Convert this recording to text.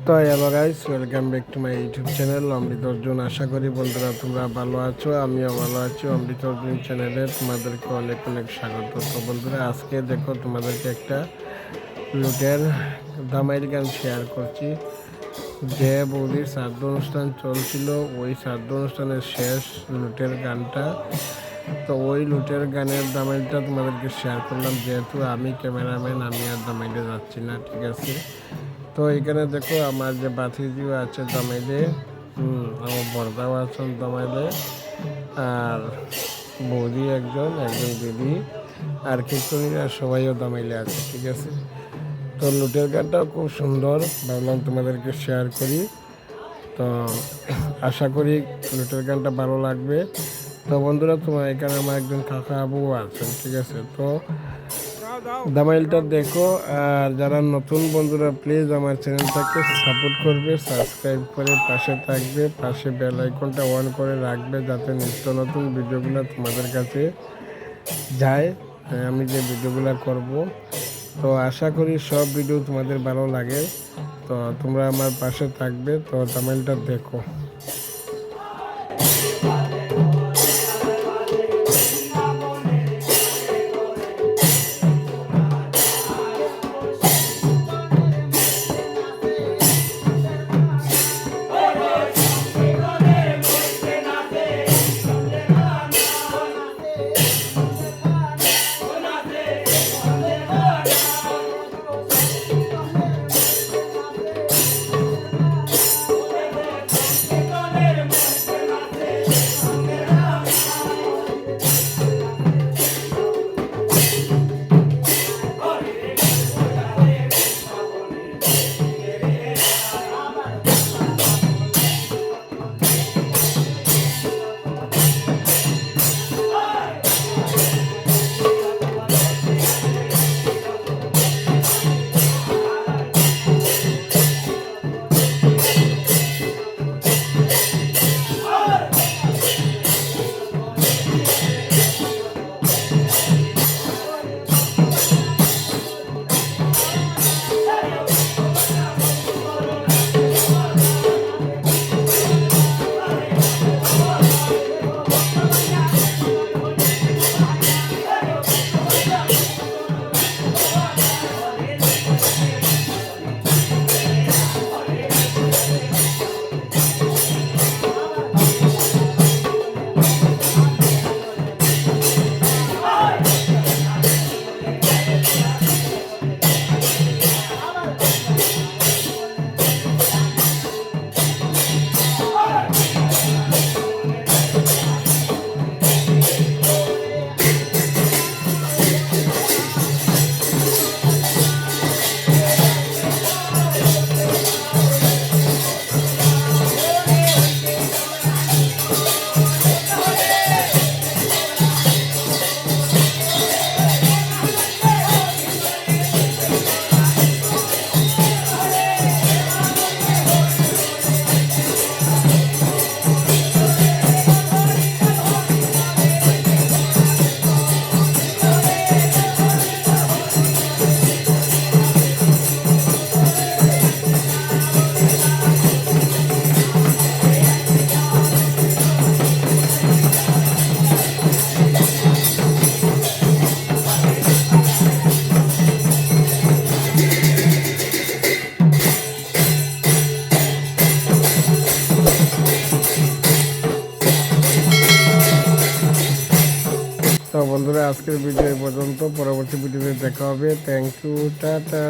তো hello guys, welcome back to my YouTube channel Amrit Arjun. আশা করি বন্ধুরা তোমরা ভালো আছো, আমিও ভালো আছি। অমৃত অর্জুন চ্যানেলে তোমাদেরকে অনেক অনেক স্বাগত। তো বন্ধুরা, আজকে দেখো তোমাদেরকে একটা লুটের দামাইল গান শেয়ার করছি। যে বৌদির শ্রাদ্ধ অনুষ্ঠান চলছিল, ওই শ্রাদ্ধ অনুষ্ঠানের শেষ লুটের গানটা। তো ওই লুটের গানের দামাইলটা তোমাদেরকে শেয়ার করলাম, যেহেতু আমি ক্যামেরাম্যান, আমি আর দামাইলে যাচ্ছি না, ঠিক আছে। তো এখানে দেখো আমার যে বাতিজিও আছে দামাইলে, আমার বড়দাও আছেন দামাইলে, আর বৌদি একজন একজন দিদি, আর কীর্তনীরা সবাইও দামাইলে আছে, ঠিক আছে। তো লুটের গানটাও খুব সুন্দর, ভাবলাম তোমাদেরকে শেয়ার করি। তো আশা করি লুটের গানটা ভালো লাগবে। তো বন্ধুরা, তোমার এখানে আমার একজন কাকা আবুও আছেন, ঠিক আছে। তো দামাইলটা দেখো, আর যারা নতুন বন্ধুরা প্লিজ আমার চ্যানেলটাকে সাপোর্ট করবে, সাবস্ক্রাইব করে পাশে থাকবে, পাশে বেল আইকনটা অন করে রাখবে, যাতে নিত্য নতুন ভিডিওগুলো তোমাদের কাছে যায়, আমি যে ভিডিওগুলো করব। তো আশা করি সব ভিডিও তোমাদের ভালো লাগে। তো তোমরা আমার পাশে থাকবে। তো দামাইলটা দেখো। তো বন্ধুরা, আজকের ভিডিও এই পর্যন্ত। পরবর্তী ভিডিওতে দেখা হবে। Thank you, tata.